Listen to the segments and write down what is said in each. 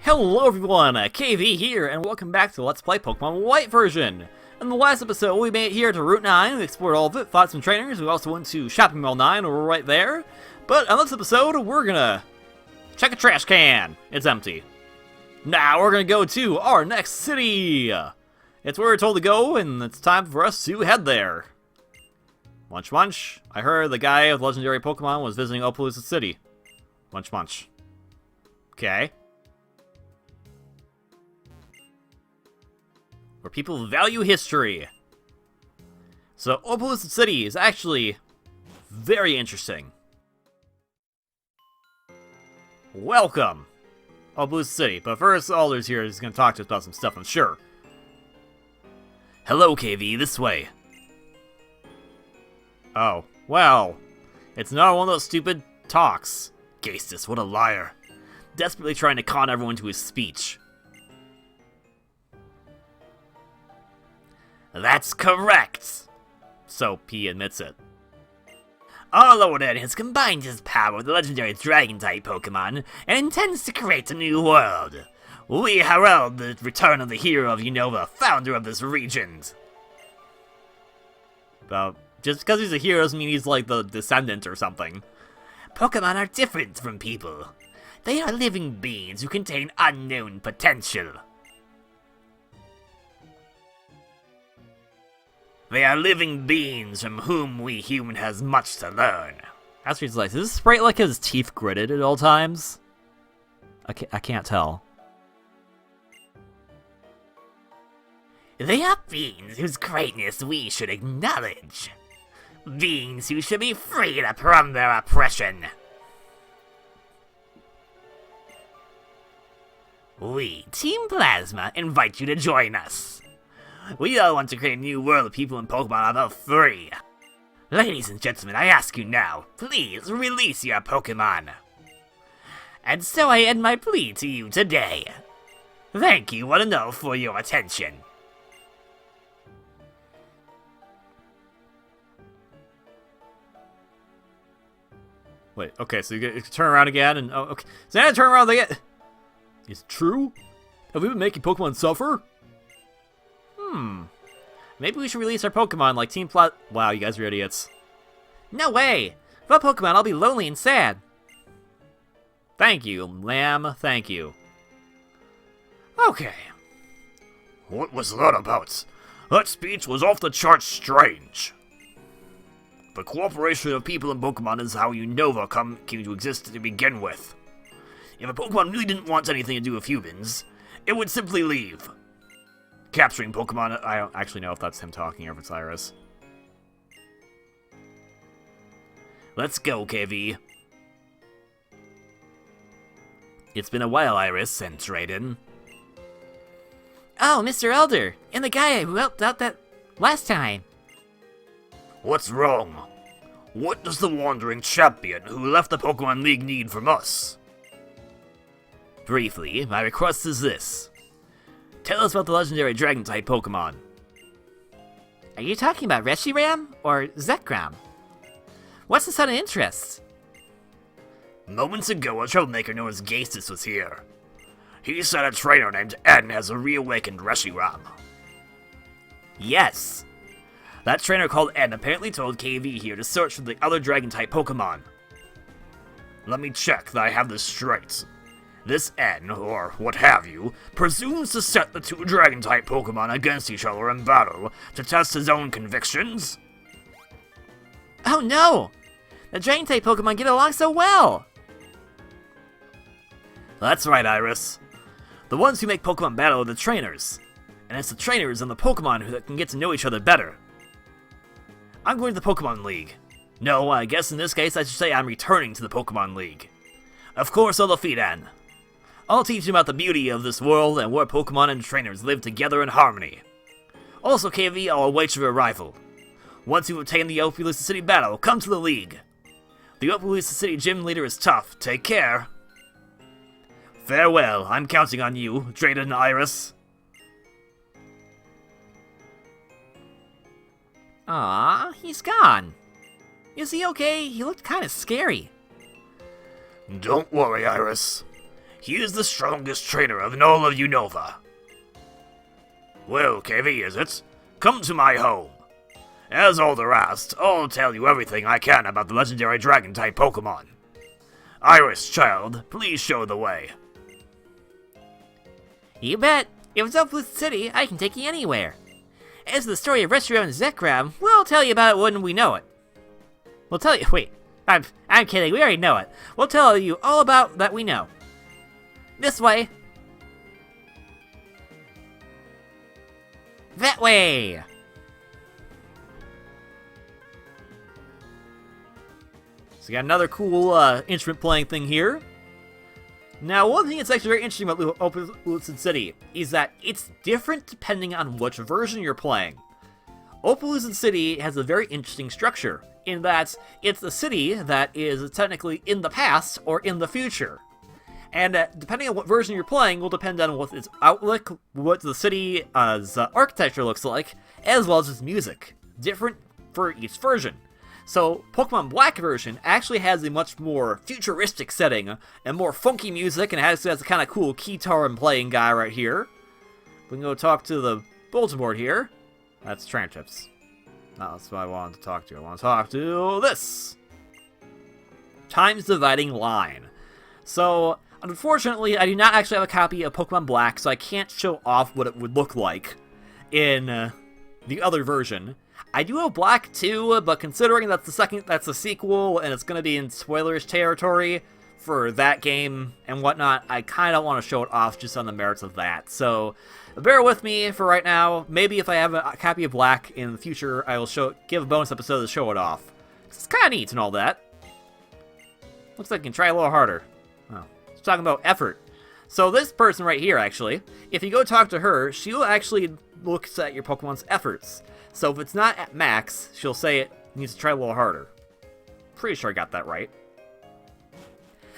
Hello everyone, KV here, and welcome back to Let's Play Pokemon White version. In the last episode, we made it here to Route 9, we explored all of it, fought some trainers, we also went to Shopping Mall 9, we're right there. But on this episode, we're gonna check a trash can. It's empty. Now we're gonna go to our next city. It's where we're told to go, and it's time for us to head there. Munch Munch. I heard the guy with legendary Pokemon was visiting Opelucid City. Munch Munch. Okay. Where people value history. So, Opelucid City is actually very interesting. Welcome, Opelucid City. But first, Alder's here. He's going to talk to us about some stuff, I'm sure. Hello, KV. This way. Oh, well. It's not one of those stupid talks. Gastus, what a liar. Desperately trying to con everyone to his speech. That's correct! So, he admits it. Our Lord Ed has combined his power with the legendary Dragon-type Pokemon and intends to create a new world. We herald the return of the hero of Unova, founder of this region. Well, just because he's a hero doesn't mean he's like the descendant or something. Pokemon are different from people. They are living beings who contain unknown potential. They are living beings from whom we human has much to learn. Astrid's like, is this Sprite like his teeth gritted at all times? I can't tell. They are beings whose greatness we should acknowledge. Beings who should be freed from their oppression. We, Team Plasma, invite you to join us. We all want to create a new world of people and Pokemon are both free. Ladies and gentlemen, I ask you now, please release your Pokemon. And so I end my plea to you today. Thank you, one and all, for your attention. Wait, okay, so you turn around again and... Oh, okay. So now I turn around again. Is it true? Have we been making Pokemon suffer? Maybe we should release our Pokemon like Team Plot. Wow, you guys are idiots. No way! Without Pokemon, I'll be lonely and sad. Thank you, Lamb. Thank you. Okay. What was that about? That speech was off the charts strange. The cooperation of people and Pokemon is how Unova came to exist to begin with. If a Pokemon really didn't want anything to do with humans, it would simply leave. Capturing Pokemon, I don't actually know if that's him talking or if it's Iris. Let's go, KV. It's been a while, Iris and Drayden. Oh, Mr. Alder, and the guy who helped out that last time. What's wrong? What does the wandering champion who left the Pokemon League need from us? Briefly, my request is this. Tell us about the legendary Dragon-type Pokemon. Are you talking about Reshiram or Zekrom? What's the sudden interest? Moments ago, a troublemaker known as Gastus was here. He said a trainer named N has a reawakened Reshiram. Yes. That trainer called N apparently told KV here to search for the other Dragon-type Pokemon. Let me check that I have this straight. This N, or what have you, presumes to set the two Dragon-type Pokemon against each other in battle to test his own convictions? Oh no! The Dragon-type Pokemon get along so well! That's right, Iris. The ones who make Pokemon battle are the trainers. And it's the trainers and the Pokemon who can get to know each other better. I'm going to the Pokemon League. No, I guess in this case I should say I'm returning to the Pokemon League. Of course I'll defeat N. I'll teach him about the beauty of this world and where Pokemon and trainers live together in harmony. Also, KV, I'll await your arrival. Once you've obtained the Opelucid City battle, come to the League. The Opelucid City gym leader is tough. Take care. Farewell. I'm counting on you, Drayden and Iris. Aw, he's gone. Is he okay? He looked kind of scary. Don't worry, Iris. He is the strongest trainer of all of Unova. Well, KV, is it? Come to my home. As Alder asked, I'll tell you everything I can about the legendary dragon-type Pokémon. Iris, child, please show the way. You bet. If it's Opelucid City, I can take you anywhere. As for the story of Reshiram and Zekrom, we'll tell you about it when we know it. We'll tell you- wait, I'm kidding, we already know it. We'll tell you all about that we know. This way. That way! So we got another cool instrument playing thing here. Now, one thing that's actually very interesting about Opelucid City is that it's different depending on which version you're playing. Opelucid City has a very interesting structure, in that it's a city that is technically in the past or in the future. And depending on what version you're playing will depend on what its outlook, what the city's architecture looks like, as well as its music. Different for each version. So, Pokemon Black version actually has a much more futuristic setting, and more funky music, and has a kind of cool guitar and playing guy right here. We can go talk to the bulletin board here. That's Tranchips. No, that's what I wanted to talk to. I want to talk to this! Time's Dividing Line. So, unfortunately, I do not actually have a copy of Pokemon Black, so I can't show off what it would look like in the other version. I do have Black too, but considering that's the sequel, and it's going to be in spoilers territory for that give and whatnot, I kind of want to show it off just on the merits of that. So, bear with me for right now. Maybe if I have a copy of Black in the future, I will give a bonus episode to show it off. It's kind of neat and all that. Looks like I can try a little harder. Oh, it's talking about effort. So this person right here, actually, if you go talk to her, she'll actually look at your Pokemon's efforts. So if it's not at max, she'll say it needs to try a little harder. Pretty sure I got that right.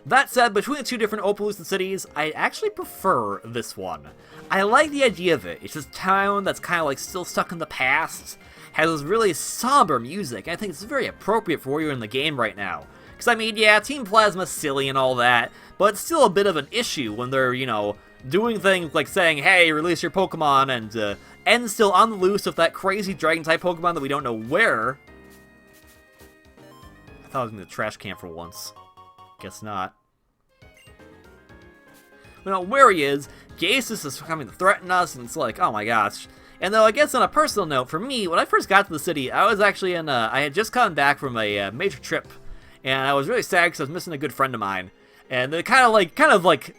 That said, between the two different Opelucid cities, I actually prefer this one. I like the idea of it. It's this town that's kind of like still stuck in the past, has this really somber music. I think it's very appropriate for where you're in the game right now. Because, I mean, yeah, Team Plasma's silly and all that, but it's still a bit of an issue when they're, you know, doing things like saying, hey, release your Pokemon, and N's still on the loose with that crazy Dragon-type Pokemon that we don't know where. I thought I was in the trash can for once. Guess not. We don't know where he is. Gasus is coming to threaten us, and it's like, oh my gosh. And though I guess on a personal note, for me, when I first got to the city, I was actually I had just come back from a major trip, and I was really sad because I was missing a good friend of mine. And it kind of like,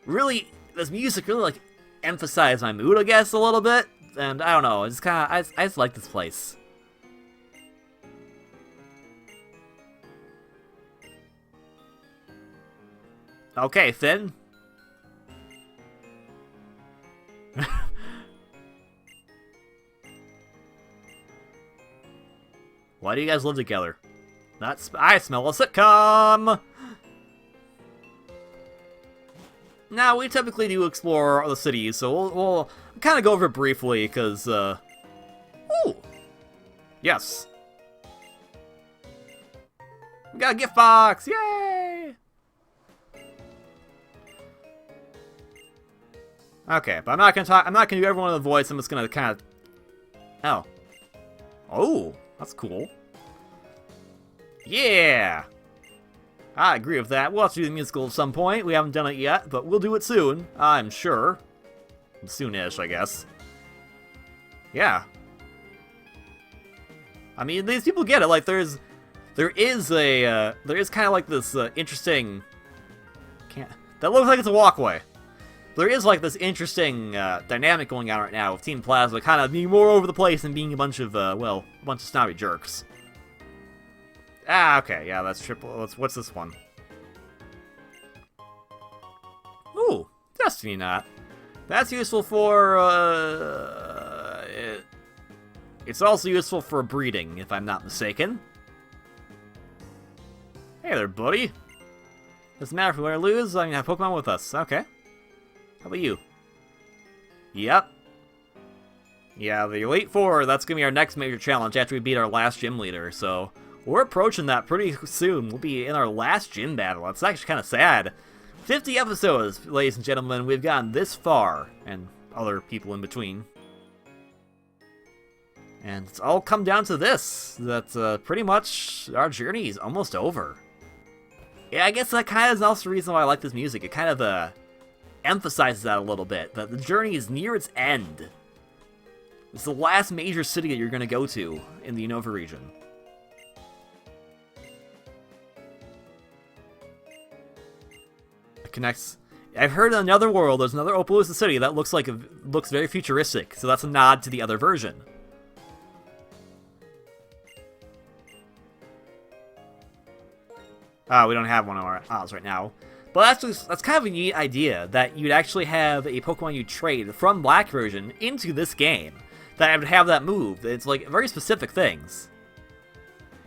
really, this music really like emphasized my mood, I guess, a little bit. And I don't know, it's kind of, I just like this place. Okay, Finn. Why do you guys live together? I smell a sitcom! Now, we typically do explore the cities, so we'll kind of go over it briefly, because, ooh! Yes. We got a gift box! Yay! Okay, but I'm not gonna do everyone in the voice, I'm just gonna kind of... Oh. Oh, that's cool. Yeah! I agree with that. We'll have to do the musical at some point. We haven't done it yet, but we'll do it soon, I'm sure. Soonish, I guess. Yeah. I mean, these people get it. Like, there is kind of like this interesting... That looks like it's a walkway. There is like this interesting dynamic going on right now with Team Plasma kind of being more over the place and being a bunch of, well, a bunch of snobby jerks. Ah, okay, yeah, that's triple. What's this one? Ooh, Destiny Knot. That's useful for, it's also useful for breeding, if I'm not mistaken. Hey there, buddy. Doesn't matter if we win or lose, I can have Pokemon with us. Okay. How about you? Yep. Yeah, the Elite Four, that's gonna be our next major challenge after we beat our last gym leader, so... We're approaching that pretty soon. We'll be in our last gym battle. It's actually kind of sad. 50 episodes, ladies and gentlemen. We've gotten this far, and other people in between. And it's all come down to this, that pretty much our journey is almost over. Yeah, I guess that kind of is also the reason why I like this music. It kind of emphasizes that a little bit, that the journey is near its end. It's the last major city that you're going to go to in the Unova region. It connects... I've heard in another world, there's another Opelucid City that looks very futuristic, so that's a nod to the other version. We don't have one of our Oz right now. But that's kind of a neat idea, that you'd actually have a Pokemon you trade from Black version into this game. That would have that move. It's like very specific things.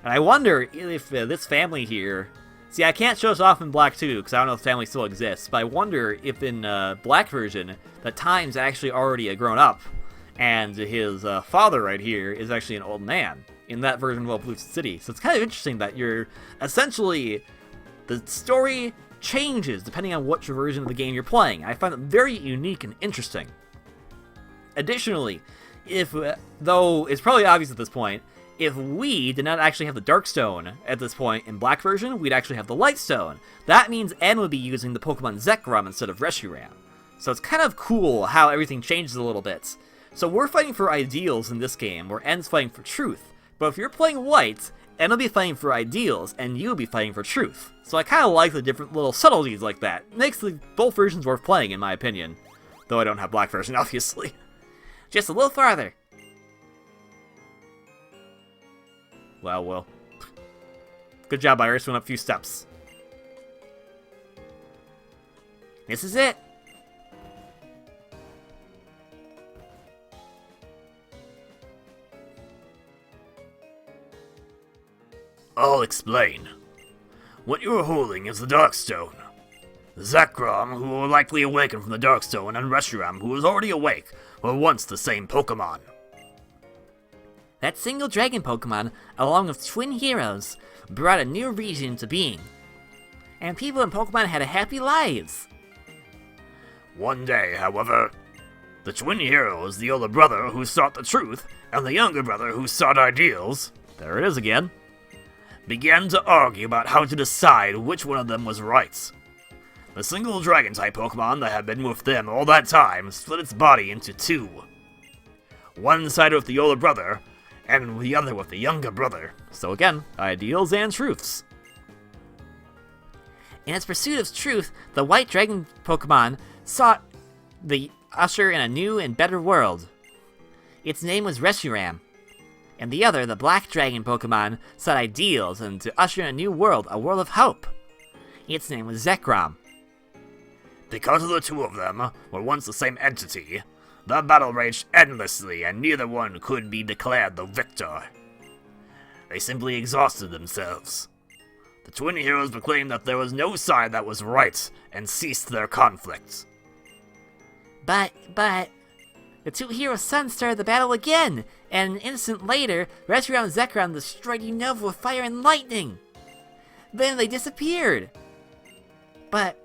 And I wonder if this family here... See, I can't show this off in Black 2, because I don't know if the family still exists, but I wonder if in Black version, that Time's actually already grown up, and his father right here is actually an old man in that version of Opelucid City. So it's kind of interesting that you're essentially... The story changes depending on which version of the game you're playing. I find it very unique and interesting. Additionally, though it's probably obvious at this point, if we did not actually have the Darkstone at this point in Black version, we'd actually have the Lightstone. That means N would be using the Pokemon Zekrom instead of Reshiram. So it's kind of cool how everything changes a little bit. So we're fighting for ideals in this game, where N's fighting for truth. But if you're playing White, N will be fighting for ideals, and you'll be fighting for truth. So I kind of like the different little subtleties like that. It makes both versions worth playing, in my opinion. Though I don't have Black version, obviously. Just a little farther. Well. Good job, Iris. Went up a few steps. This is it. I'll explain. What you are holding is the Darkstone. Zekrom, who will likely awaken from the Darkstone, and Reshiram, who is already awake, were once the same Pokemon. That single dragon Pokemon, along with twin heroes, brought a new region into being. And people in Pokemon had happy lives. One day, however, the twin heroes, the older brother who sought the truth, and the younger brother who sought ideals, there it is again, began to argue about how to decide which one of them was right. The single Dragon-type Pokemon that had been with them all that time split its body into two. One sided with the older brother, and the other with the younger brother. So again, ideals and truths. In its pursuit of truth, the White Dragon Pokemon sought the usher in a new and better world. Its name was Reshiram. And the other, the Black Dragon Pokemon, sought ideals and to usher in a new world, a world of hope. Its name was Zekrom. Because the two of them were once the same entity, the battle raged endlessly and neither one could be declared the victor. They simply exhausted themselves. The twin heroes proclaimed that there was no side that was right and ceased their conflict. But, the two heroes' sons started the battle again, and an instant later, Reshiram and Zekrom destroyed Unova with fire and lightning. Then they disappeared. But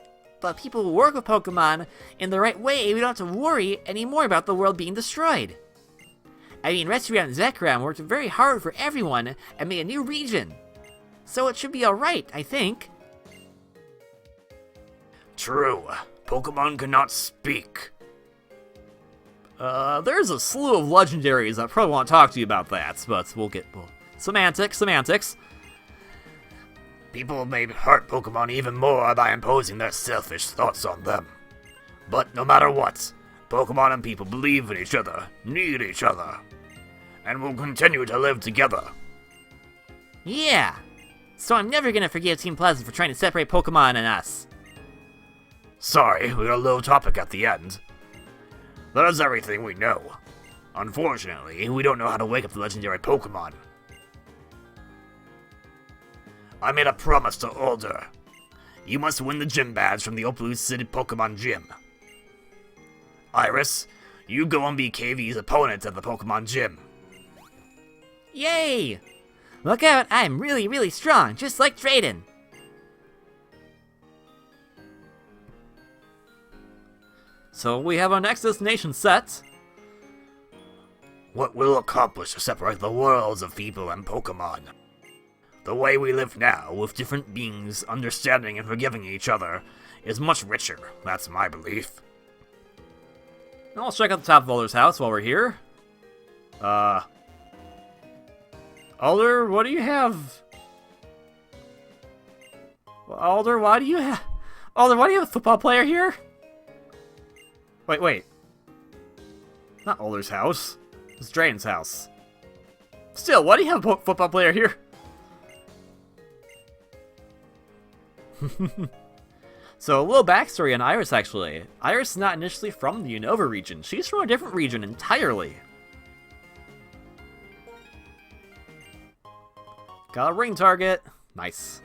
people who work with Pokemon in the right way, we don't have to worry anymore about the world being destroyed. I mean, Reshiram and Zekrom worked very hard for everyone and made a new region. So it should be alright, I think. True. Pokemon cannot speak. There's a slew of legendaries that probably won't talk to you about that, but we'll get... Semantics. People may hurt Pokemon even more by imposing their selfish thoughts on them. But no matter what, Pokemon and people believe in each other, need each other, and will continue to live together. Yeah! So I'm never gonna forgive Team Pleasant for trying to separate Pokemon and us. Sorry, we got a low topic at the end. That is everything we know. Unfortunately, we don't know how to wake up the legendary Pokemon. I made a promise to Alder. You must win the gym badge from the Opelucid City Pokemon Gym. Iris, you go and be KV's opponent at the Pokemon Gym. Yay! Look out, I'm really, really strong, just like Drayden. So we have our next destination set. What will accomplish to separate the worlds of people and Pokémon? The way we live now, with different beings understanding and forgiving each other, is much richer. That's my belief. Now let's check out the top of Alder's house while we're here. Alder, what do you have? Alder, why do you have... Alder, why do you have a football player here? Wait. Not Alder's house. It's Drayden's house. Still, why do you have a football player here? So, a little backstory on Iris, actually. Iris is not initially from the Unova region. She's from a different region entirely. Got a ring target. Nice.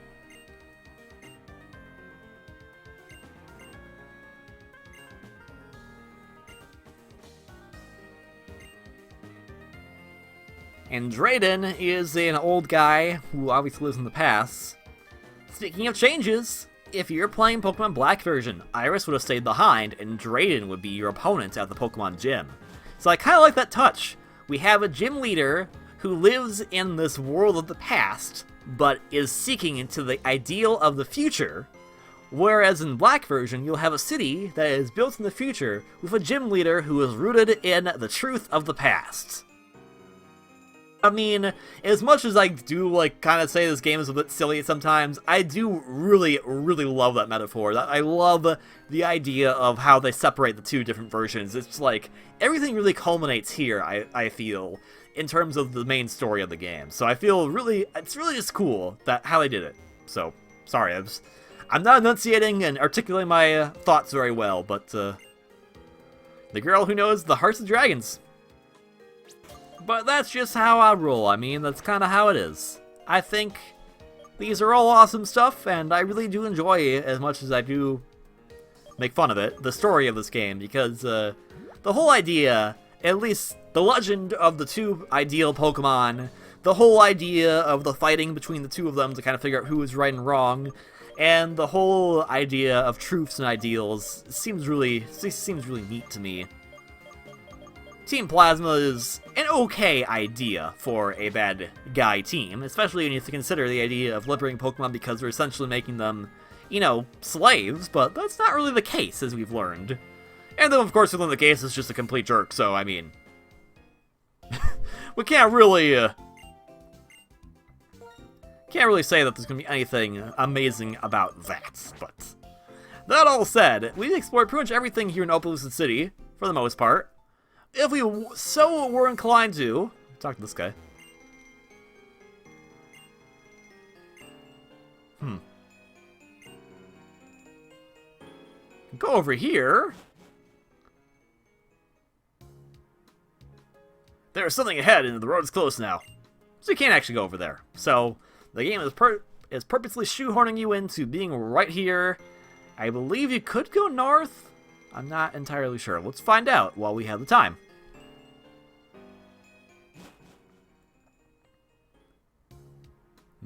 And Drayden is an old guy who obviously lives in the past. Speaking of changes, if you're playing Pokemon Black version, Iris would have stayed behind, and Drayden would be your opponent at the Pokemon Gym. So I kind of like that touch. We have a gym leader who lives in this world of the past, but is seeking into the ideal of the future, whereas in Black version, you'll have a city that is built in the future with a gym leader who is rooted in the truth of the past. I mean, as much as I do, kind of say this game is a bit silly sometimes, I do really, really love that metaphor. I love the idea of how they separate the two different versions. It's like, everything really culminates here, I feel, in terms of the main story of the game. So I feel it's really just cool how they did it. So, sorry, I'm not enunciating and articulating my thoughts very well, but, the girl who knows the hearts of dragons. But that's just how I roll. I mean, that's kind of how it is. I think these are all awesome stuff, and I really do enjoy it as much as I do make fun of it, the story of this game, because the whole idea, at least the legend of the two ideal Pokemon, the whole idea of the fighting between the two of them to kind of figure out who is right and wrong, and the whole idea of truths and ideals seems really neat to me. Team Plasma is an okay idea for a bad guy team, especially when you have to consider the idea of liberating Pokemon because we're essentially making them, slaves, but that's not really the case, as we've learned. And then, of course, within the case, it's just a complete jerk, so, I mean... we can't really say that there's going to be anything amazing about that, but... That all said, we've explored pretty much everything here in Opelucid City, for the most part. If we so were inclined to... Talk to this guy. Go over here. There's something ahead and the road is closed now. So you can't actually go over there. So the game is purposely shoehorning you into being right here. I believe you could go north. I'm not entirely sure. Let's find out while we have the time.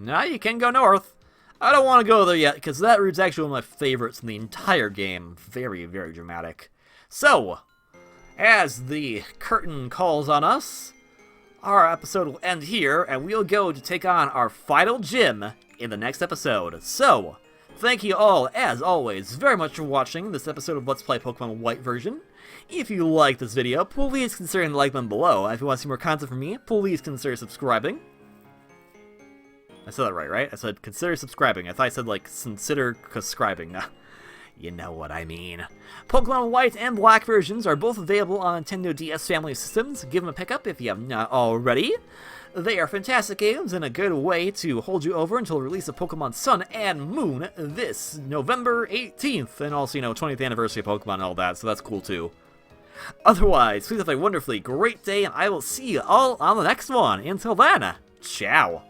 Now you can go north. I don't want to go there yet, because that route's actually one of my favorites in the entire game. Very, very dramatic. So, as the curtain calls on us, our episode will end here, and we'll go to take on our final gym in the next episode. So, thank you all, as always, very much for watching this episode of Let's Play Pokemon White version. If you like this video, please consider hitting the like button below. If you want to see more content from me, please consider subscribing. I said that right? I said consider subscribing. I thought I said, consider subscribing. Nah, you know what I mean. Pokemon White and Black versions are both available on Nintendo DS family systems. Give them a pickup if you have not already. They are fantastic games and a good way to hold you over until the release of Pokemon Sun and Moon this November 18th. And also, 20th anniversary of Pokemon and all that, so that's cool too. Otherwise, please have a wonderfully great day, and I will see you all on the next one. Until then, ciao.